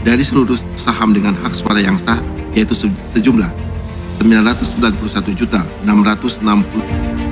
dari seluruh saham dengan hak suara yang sah, yaitu sejumlah 991.660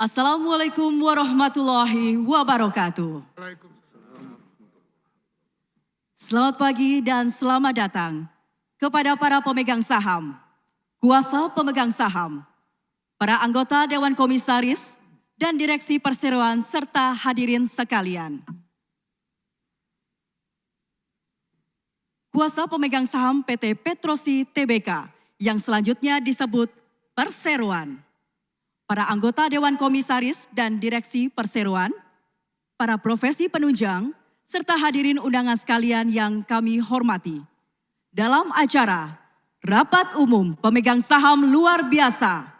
Assalamualaikum warahmatullahi wabarakatuh. Selamat pagi dan selamat datang kepada para pemegang saham, kuasa pemegang saham, para anggota Dewan Komisaris dan Direksi Perseroan serta hadirin sekalian. Kuasa pemegang saham PT Petrosi Tbk yang selanjutnya disebut Perseroan. Para anggota Dewan Komisaris dan Direksi Perseroan, para profesi penunjang, serta hadirin undangan sekalian yang kami hormati. Dalam acara Rapat Umum Pemegang Saham Luar Biasa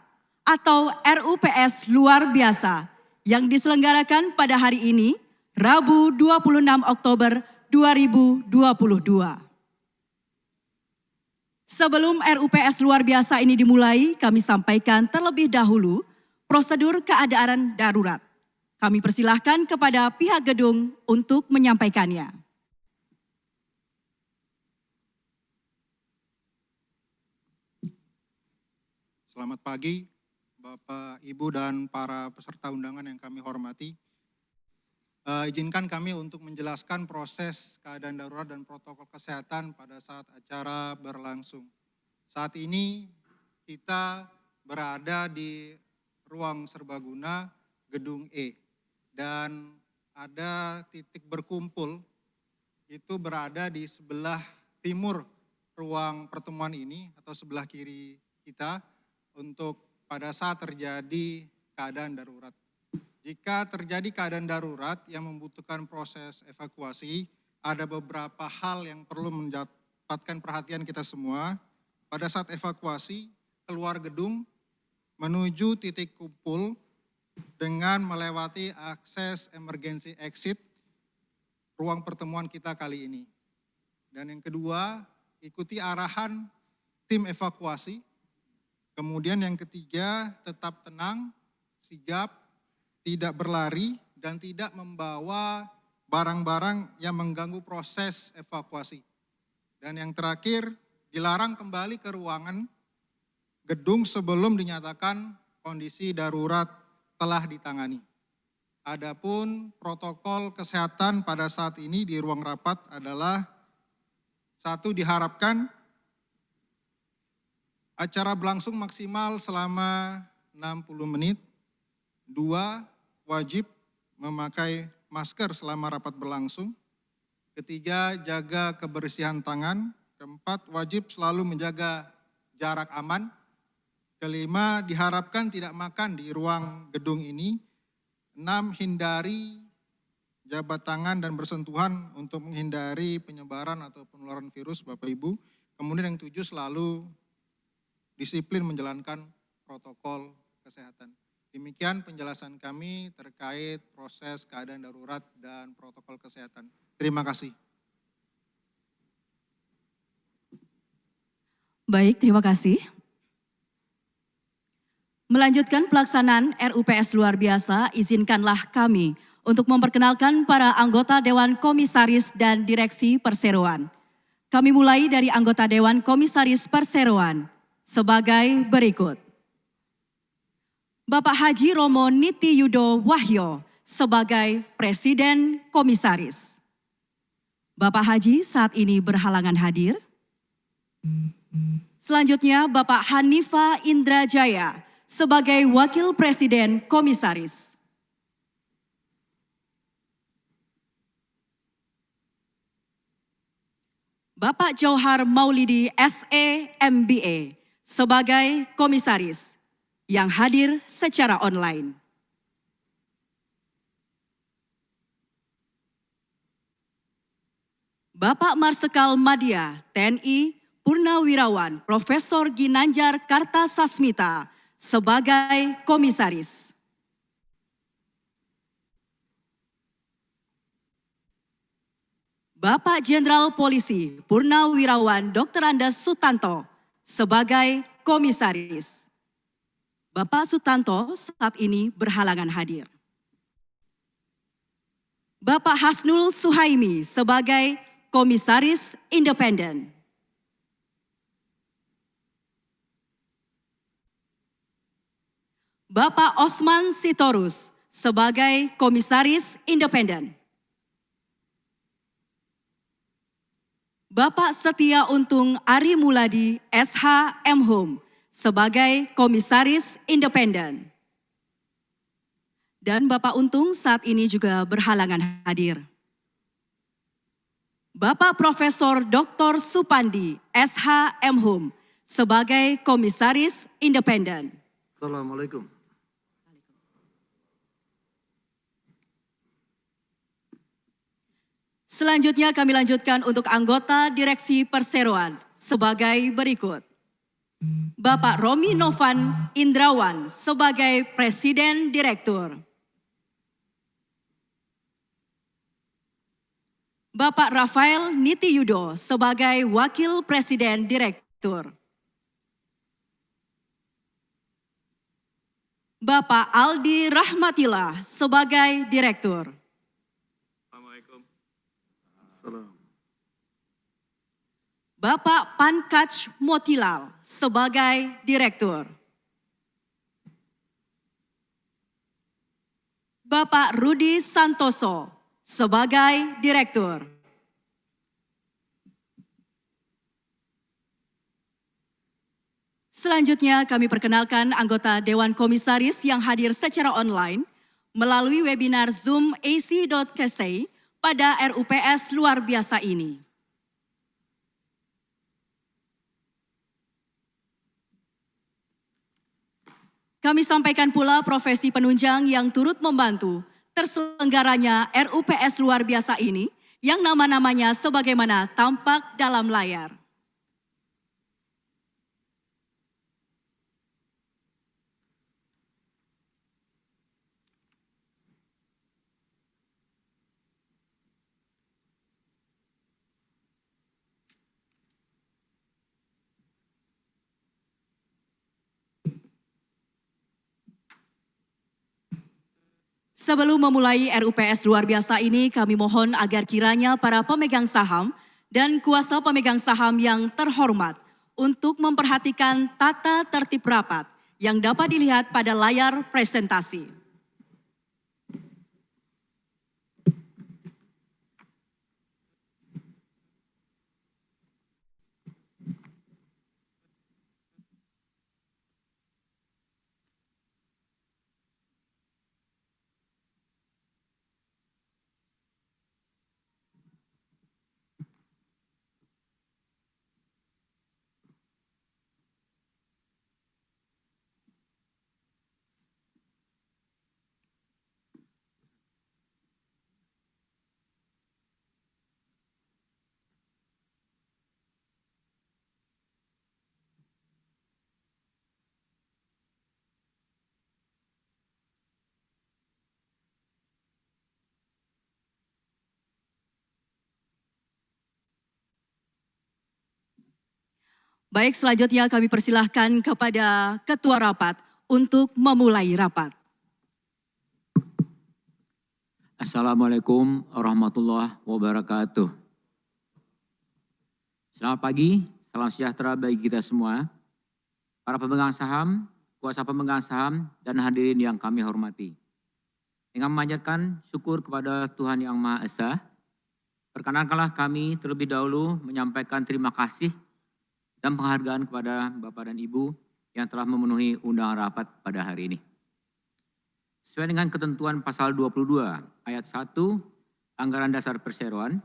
atau RUPS Luar Biasa yang diselenggarakan pada hari ini, Rabu 26 Oktober 2022. Sebelum RUPS Luar Biasa ini dimulai, kami sampaikan terlebih dahulu prosedur keadaan darurat. Kami persilahkan kepada pihak gedung untuk menyampaikannya. Selamat pagi, Bapak, Ibu, dan para peserta undangan yang kami hormati. Izinkan kami untuk menjelaskan proses keadaan darurat dan protokol kesehatan pada saat acara berlangsung. Saat ini kita berada di ruang serbaguna gedung E dan ada titik berkumpul itu berada di sebelah timur ruang pertemuan ini atau sebelah kiri kita untuk pada saat terjadi keadaan darurat. Jika terjadi keadaan darurat yang membutuhkan proses evakuasi, ada beberapa hal yang perlu mendapatkan perhatian kita semua. Pada saat evakuasi, keluar gedung menuju titik kumpul dengan melewati akses emergency exit ruang pertemuan kita kali ini. Dan yang kedua, ikuti arahan tim evakuasi. Kemudian yang ketiga, tetap tenang, sigap, tidak berlari, dan tidak membawa barang-barang yang mengganggu proses evakuasi. Dan yang terakhir, dilarang kembali ke ruangan gedung sebelum dinyatakan kondisi darurat telah ditangani. Adapun protokol kesehatan pada saat ini di ruang rapat adalah: 1, diharapkan acara berlangsung maksimal selama 60 menit. 2, wajib memakai masker selama rapat berlangsung. 3, jaga kebersihan tangan. 4, wajib selalu menjaga jarak aman. 5, diharapkan tidak makan di ruang gedung ini. 6, hindari jabat tangan dan bersentuhan untuk menghindari penyebaran atau penularan virus, Bapak Ibu. Kemudian yang 7, selalu disiplin menjalankan protokol kesehatan. Demikian penjelasan kami terkait proses keadaan darurat dan protokol kesehatan. Terima kasih. Baik, terima kasih. Melanjutkan pelaksanaan RUPS Luar Biasa, izinkanlah kami untuk memperkenalkan para anggota Dewan Komisaris dan Direksi Perseroan. Kami mulai dari anggota Dewan Komisaris Perseroan sebagai berikut. Bapak Haji Romo Nitiyudo Wahyo sebagai Presiden Komisaris. Bapak Haji saat ini berhalangan hadir. Selanjutnya Bapak Hanifa Indrajaya sebagai Wakil Presiden Komisaris. Bapak Jauhar Maulidi SE MBA sebagai Komisaris yang hadir secara online. Bapak Marsikal Madya TNI Purnawirawan Profesor Ginanjar Kartasasmita sebagai Komisaris. Bapak Jenderal Polisi Purnawirawan Dr. Andes Sutanto sebagai Komisaris. Bapak Sutanto saat ini berhalangan hadir. Bapak Hasnul Suhaimi sebagai Komisaris Independen. Bapak Osman Sitorus sebagai Komisaris Independen. Bapak Setia Untung Ari Muladi SH M.Hum sebagai Komisaris Independen. Dan Bapak Untung saat ini juga berhalangan hadir. Bapak Profesor Dr. Supandi SH M.Hum sebagai Komisaris Independen. Assalamualaikum. Selanjutnya kami lanjutkan untuk anggota Direksi Perseroan sebagai berikut. Bapak Romi Novan Indrawan sebagai Presiden Direktur. Bapak Rafael Nitiyudo sebagai Wakil Presiden Direktur. Bapak Aldi Rahmatillah sebagai Direktur. Salam. Bapak Pankaj Motilal sebagai Direktur. Bapak Rudi Santoso sebagai Direktur. Selanjutnya kami perkenalkan anggota Dewan Komisaris yang hadir secara online melalui webinar Zoom AC.KSEI pada RUPS luar biasa ini. Kami sampaikan pula profesi penunjang yang turut membantu terselenggaranya RUPS luar biasa ini yang nama-namanya sebagaimana tampak dalam layar. Sebelum memulai RUPS luar biasa ini, kami mohon agar kiranya para pemegang saham dan kuasa pemegang saham yang terhormat untuk memperhatikan tata tertib rapat yang dapat dilihat pada layar presentasi. Baik, selanjutnya kami persilahkan kepada Ketua Rapat untuk memulai rapat. Assalamualaikum warahmatullahi wabarakatuh. Selamat pagi, salam sejahtera bagi kita semua. Para pemegang saham, kuasa pemegang saham, dan hadirin yang kami hormati. Dengan memanjatkan syukur kepada Tuhan Yang Maha Esa, perkenankanlah kami terlebih dahulu menyampaikan terima kasih dan penghargaan kepada Bapak dan Ibu yang telah memenuhi undangan rapat pada hari ini. Sesuai dengan ketentuan pasal 22 ayat 1 Anggaran Dasar Perseroan,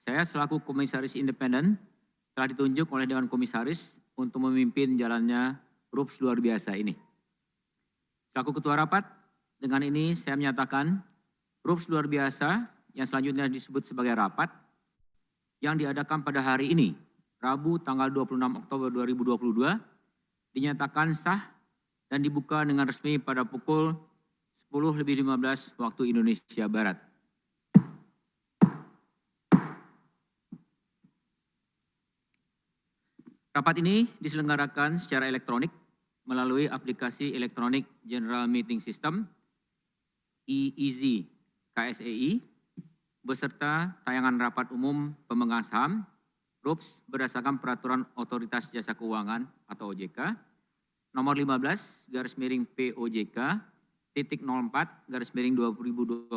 saya selaku Komisaris Independen telah ditunjuk oleh Dewan Komisaris untuk memimpin jalannya RUPS luar biasa ini. Selaku Ketua Rapat, dengan ini saya menyatakan RUPS luar biasa yang selanjutnya disebut sebagai rapat yang diadakan pada hari ini, Rabu tanggal 26 Oktober 2022, dinyatakan sah dan dibuka dengan resmi pada pukul 10.15 waktu Indonesia Barat. Rapat ini diselenggarakan secara elektronik melalui aplikasi Electronic General Meeting System EEZ KSEI beserta tayangan rapat umum pemegang saham RUPS berdasarkan Peraturan Otoritas Jasa Keuangan atau OJK nomor 15 garis miring POJK titik 04 garis miring 2020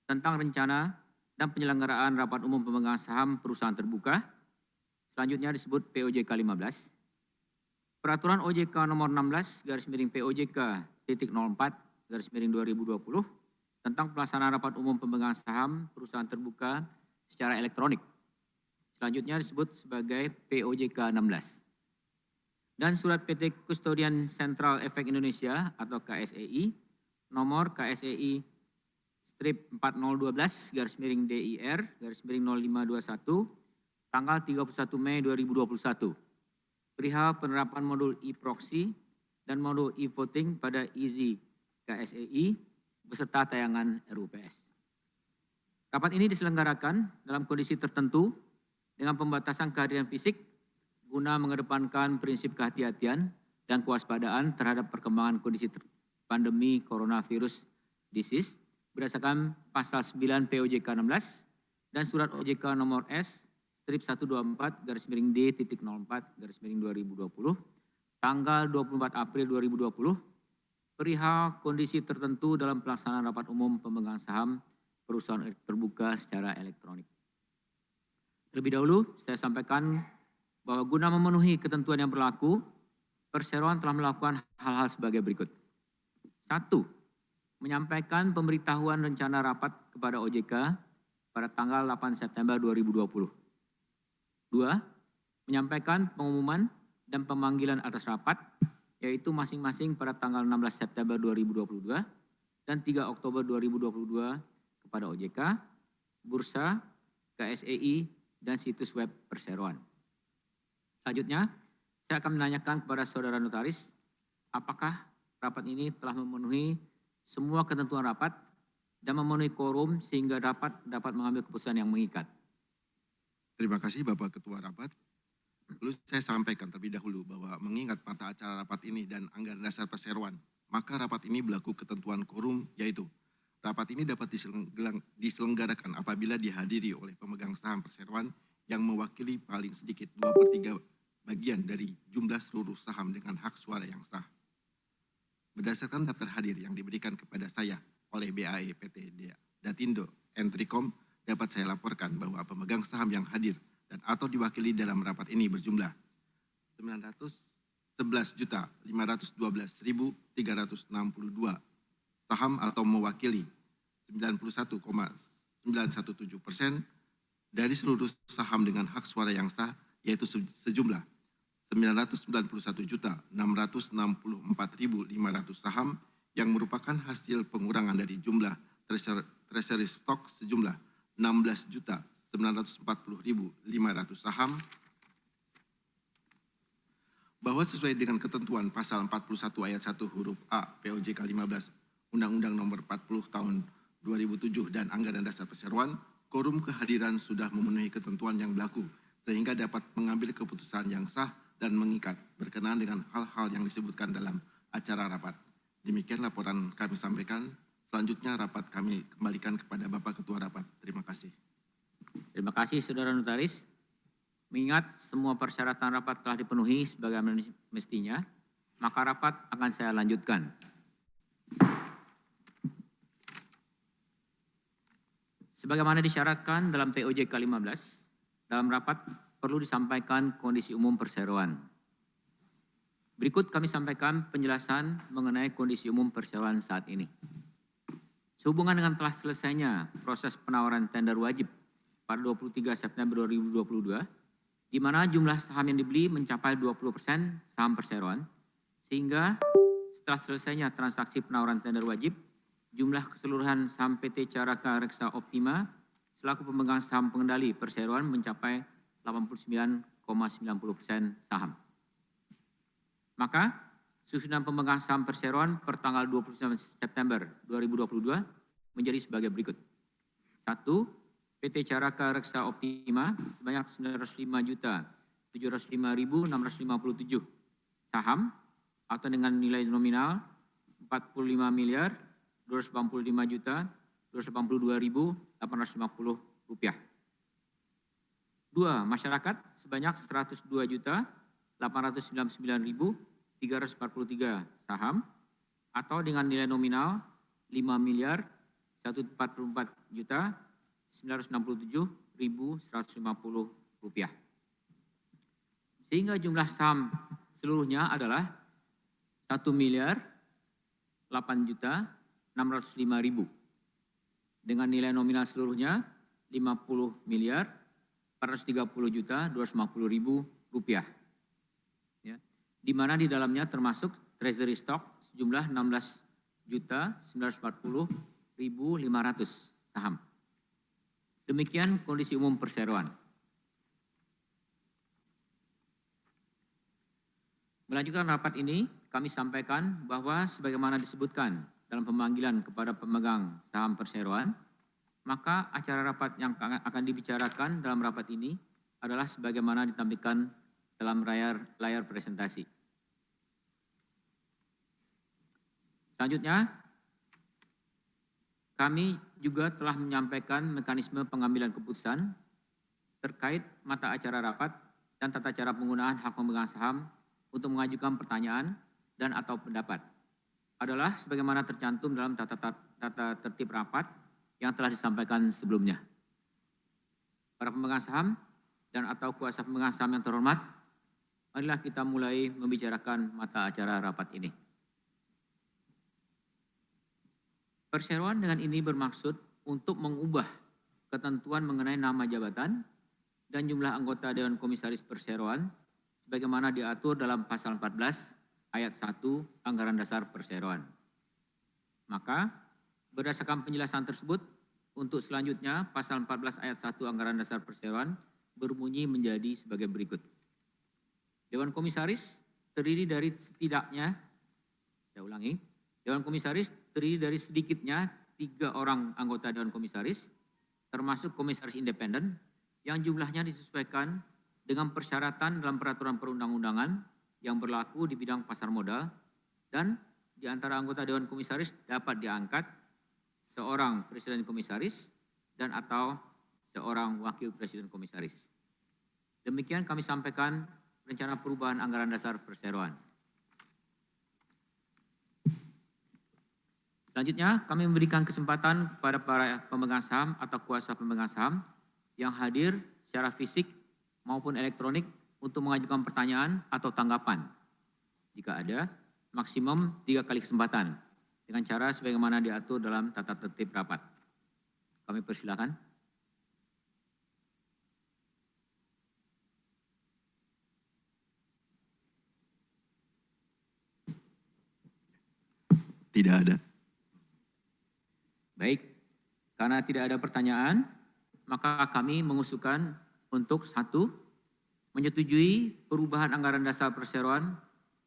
tentang rencana dan penyelenggaraan rapat umum pemegang saham perusahaan terbuka. Selanjutnya disebut POJK 15. Peraturan OJK nomor 16 garis miring POJK titik 04 garis miring 2020 tentang pelaksanaan rapat umum pemegang saham perusahaan terbuka secara elektronik. Selanjutnya disebut sebagai POJK 16. Dan surat PT Kustodian Sentral Efek Indonesia atau KSEI nomor KSEI strip 4012 garis miring DIR garis miring 0521 tanggal 31 Mei 2021 perihal penerapan modul e-proxy dan modul e-voting pada EASY KSEI beserta tayangan RUPS. Rapat ini diselenggarakan dalam kondisi tertentu dengan pembatasan kehadiran fisik guna mengedepankan prinsip kehati-hatian dan kewaspadaan terhadap perkembangan kondisi pandemi coronavirus disease berdasarkan pasal 9 POJK 16 dan surat OJK nomor S strip 124 garis miring D titik 04 garis miring 2020 tanggal 24 April 2020 perihal kondisi tertentu dalam pelaksanaan rapat umum pemegang saham perusahaan terbuka secara elektronik. Terlebih dahulu saya sampaikan bahwa guna memenuhi ketentuan yang berlaku, perseroan telah melakukan hal-hal sebagai berikut. 1. Menyampaikan pemberitahuan rencana rapat kepada OJK pada tanggal 8 September 2020. 2. Menyampaikan pengumuman dan pemanggilan atas rapat, yaitu masing-masing pada tanggal 16 September 2022 dan 3 Oktober 2022 kepada OJK, Bursa, KSEI, dan situs web perseroan. Selanjutnya, saya akan menanyakan kepada saudara notaris, apakah rapat ini telah memenuhi semua ketentuan rapat dan memenuhi quorum sehingga dapat mengambil keputusan yang mengikat. Terima kasih Bapak Ketua Rapat. Perlu saya sampaikan terlebih dahulu bahwa mengingat mata acara rapat ini dan anggaran dasar perseroan, maka rapat ini berlaku ketentuan quorum, yaitu rapat ini dapat diselenggarakan apabila dihadiri oleh pemegang saham perseroan yang mewakili paling sedikit 2/3 bagian dari jumlah seluruh saham dengan hak suara yang sah. Berdasarkan daftar hadir yang diberikan kepada saya oleh BAE PT Datindo Entricom, dapat saya laporkan bahwa pemegang saham yang hadir dan atau diwakili dalam rapat ini berjumlah 911.512.362 saham atau mewakili 91,917% dari seluruh saham dengan hak suara yang sah, yaitu sejumlah 991.664.500 saham yang merupakan hasil pengurangan dari jumlah treasury stock sejumlah 16.940.500 saham, bahwa sesuai dengan ketentuan pasal 41 ayat 1 huruf A POJK 15 Undang-Undang nomor 40 tahun 2007 dan anggaran dasar perseroan, quorum kehadiran sudah memenuhi ketentuan yang berlaku sehingga dapat mengambil keputusan yang sah dan mengikat berkenaan dengan hal-hal yang disebutkan dalam acara rapat. Demikian laporan kami sampaikan. Selanjutnya rapat kami kembalikan kepada Bapak Ketua Rapat. Terima kasih. Terima kasih saudara notaris. Mengingat semua persyaratan rapat telah dipenuhi sebagaimana mestinya, maka rapat akan saya lanjutkan. Sebagaimana disyaratkan dalam POJK 15, dalam rapat perlu disampaikan kondisi umum perseroan. Berikut kami sampaikan penjelasan mengenai kondisi umum perseroan saat ini. Sehubungan dengan telah selesainya proses penawaran tender wajib pada 23 September 2022, di mana jumlah saham yang dibeli mencapai 20% saham perseroan, sehingga setelah selesainya transaksi penawaran tender wajib, jumlah keseluruhan saham PT Caraka Reksa Optima selaku pemegang saham pengendali perseroan mencapai 89,90% saham. Maka, susunan pemegang saham perseroan per tanggal 29 September 2022 menjadi sebagai berikut. 1. PT Caraka Reksa Optima sebanyak 905.705.657 saham atau dengan nilai nominal 45.285.282.850 rupiah. 2. Masyarakat sebanyak 102.899.850 343 saham atau dengan nilai nominal 5.444.967.150 rupiah. Sehingga jumlah saham seluruhnya adalah 1.008.605.000 dengan nilai nominal seluruhnya 50.430.250.000 rupiah. Ya, di mana di dalamnya termasuk treasury stock sejumlah 16.940.500 saham. Demikian kondisi umum perseroan. Melanjutkan rapat ini, kami sampaikan bahwa sebagaimana disebutkan dalam pemanggilan kepada pemegang saham perseroan, maka acara rapat yang akan dibicarakan dalam rapat ini adalah sebagaimana ditampilkan dalam layar presentasi. Selanjutnya, kami juga telah menyampaikan mekanisme pengambilan keputusan terkait mata acara rapat dan tata cara penggunaan hak pemegang saham untuk mengajukan pertanyaan dan atau pendapat adalah sebagaimana tercantum dalam tata tertib rapat yang telah disampaikan sebelumnya. Para pemegang saham dan atau kuasa pemegang saham yang terhormat, marilah kita mulai membicarakan mata acara rapat ini. Perseroan dengan ini bermaksud untuk mengubah ketentuan mengenai nama jabatan dan jumlah anggota Dewan Komisaris Perseroan sebagaimana diatur dalam pasal 14 ayat 1 Anggaran Dasar Perseroan. Maka berdasarkan penjelasan tersebut, untuk selanjutnya pasal 14 ayat 1 Anggaran Dasar Perseroan berbunyi menjadi sebagai berikut. Dewan Komisaris terdiri dari setidaknya, saya ulangi, Dewan Komisaris terdiri dari sedikitnya 3 orang anggota Dewan Komisaris, termasuk komisaris independen, yang jumlahnya disesuaikan dengan persyaratan dalam peraturan perundang-undangan yang berlaku di bidang pasar modal, dan di antara anggota Dewan Komisaris dapat diangkat seorang Presiden Komisaris dan atau seorang Wakil Presiden Komisaris. Demikian kami sampaikan rencana perubahan anggaran dasar perseroan. Selanjutnya, kami memberikan kesempatan kepada para pemegang saham atau kuasa pemegang saham yang hadir secara fisik maupun elektronik untuk mengajukan pertanyaan atau tanggapan. Jika ada, maksimum 3 kali kesempatan dengan cara sebagaimana diatur dalam tata tertib rapat. Kami persilakan. Tidak ada. Baik, karena tidak ada pertanyaan, maka kami mengusulkan untuk 1, menyetujui perubahan anggaran dasar perseroan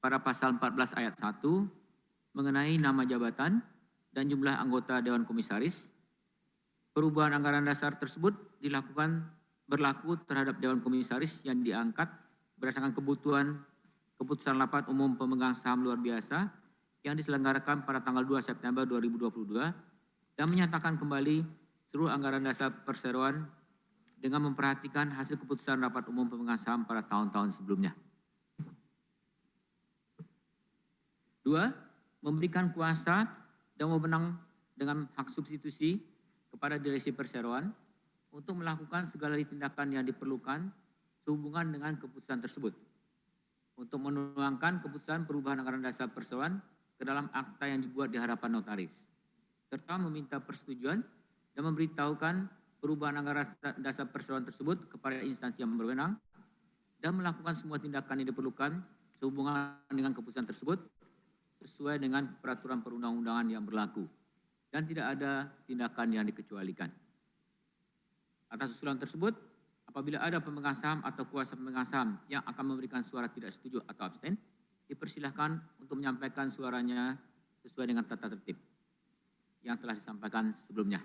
pada pasal 14 ayat 1 mengenai nama jabatan dan jumlah anggota Dewan Komisaris. Perubahan anggaran dasar tersebut berlaku terhadap Dewan Komisaris yang diangkat berdasarkan keputusan rapat umum pemegang saham luar biasa yang diselenggarakan pada tanggal 2 September 2022 dan menyatakan kembali seluruh anggaran dasar perseroan dengan memperhatikan hasil keputusan rapat umum pemegang saham pada tahun-tahun sebelumnya. 2, memberikan kuasa dan wewenang dengan hak substitusi kepada direksi perseroan untuk melakukan segala tindakan yang diperlukan sehubungan dengan keputusan tersebut, untuk menuangkan keputusan perubahan anggaran dasar perseroan ke dalam akta yang dibuat di hadapan notaris, serta meminta persetujuan dan memberitahukan perubahan anggaran dasar perseroan tersebut kepada instansi yang berwenang dan melakukan semua tindakan yang diperlukan sehubungan dengan keputusan tersebut sesuai dengan peraturan perundang-undangan yang berlaku dan tidak ada tindakan yang dikecualikan. Atas usulan tersebut, apabila ada pemegang saham atau kuasa pemegang saham yang akan memberikan suara tidak setuju atau abstain, dipersilahkan untuk menyampaikan suaranya sesuai dengan tata tertib yang telah disampaikan sebelumnya.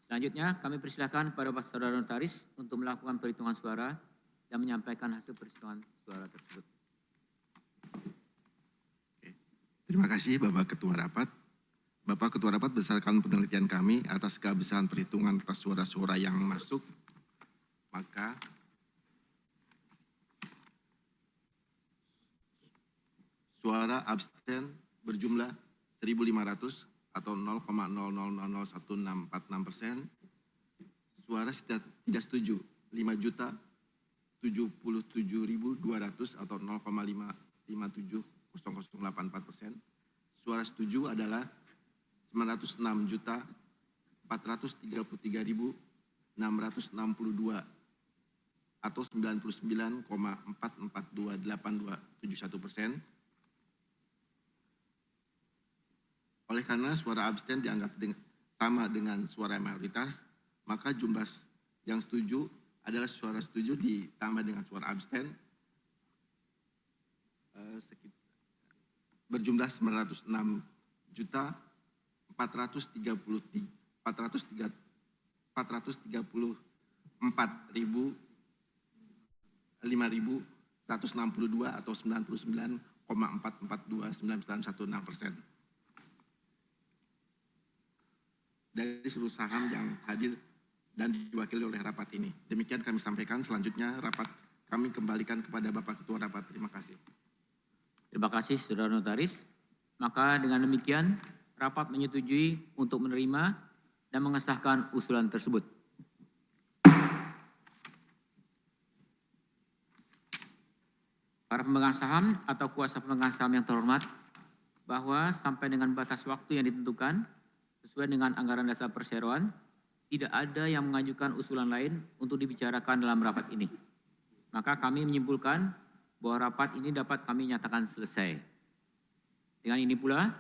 Selanjutnya, kami persilakan kepada Pak Saudara Notaris untuk melakukan perhitungan suara dan menyampaikan hasil perhitungan suara tersebut. Terima kasih Bapak Ketua Rapat. Bapak Ketua Rapat, berdasarkan penelitian kami atas keabsahan perhitungan atas suara-suara yang masuk, maka suara abstain berjumlah 1.500 atau 0,000164,6%. Suara tidak setuju 5.077.200 atau 0,5570084%. Suara setuju adalah 906.433.662 atau 99,4428271%. Oleh karena suara abstain dianggap sama dengan suara mayoritas, maka jumlah yang setuju adalah suara setuju ditambah dengan suara abstain berjumlah 906.434.5.162 atau 99,4429916%. Dari seluruh saham yang hadir dan diwakili oleh rapat ini. Demikian kami sampaikan. Selanjutnya rapat kami kembalikan kepada Bapak Ketua Rapat. Terima kasih. Terima kasih, Saudara Notaris. Maka dengan demikian, rapat menyetujui untuk menerima dan mengesahkan usulan tersebut. Para pemegang saham atau kuasa pemegang saham yang terhormat, bahwa sampai dengan batas waktu yang ditentukan, sesuai dengan anggaran dasar perseroan, tidak ada yang mengajukan usulan lain untuk dibicarakan dalam rapat ini. Maka kami menyimpulkan bahwa rapat ini dapat kami nyatakan selesai. Dengan ini pula,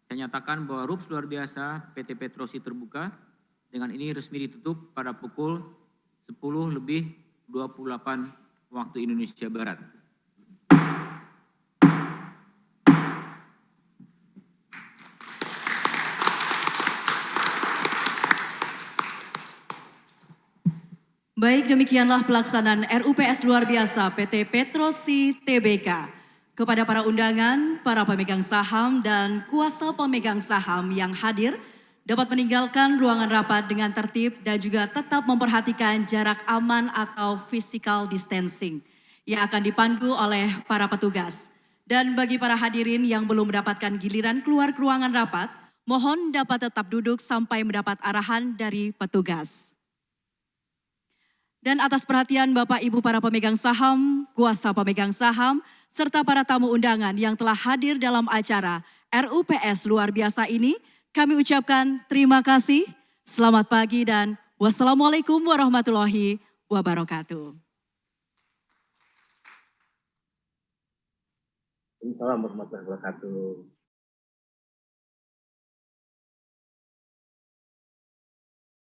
saya nyatakan bahwa RUPS luar biasa PT Petrosi terbuka. Dengan ini resmi ditutup pada pukul 10:28 waktu Indonesia Barat. Baik, demikianlah pelaksanaan RUPS luar biasa PT Petrosi Tbk. Kepada para undangan, para pemegang saham dan kuasa pemegang saham yang hadir dapat meninggalkan ruangan rapat dengan tertib dan juga tetap memperhatikan jarak aman atau physical distancing yang akan dipandu oleh para petugas. Dan bagi para hadirin yang belum mendapatkan giliran keluar ke ruangan rapat, mohon dapat tetap duduk sampai mendapat arahan dari petugas. Dan atas perhatian Bapak Ibu para pemegang saham, kuasa pemegang saham, serta para tamu undangan yang telah hadir dalam acara RUPS luar biasa ini, kami ucapkan terima kasih, selamat pagi dan wassalamualaikum warahmatullahi wabarakatuh. Assalamualaikum warahmatullahi wabarakatuh.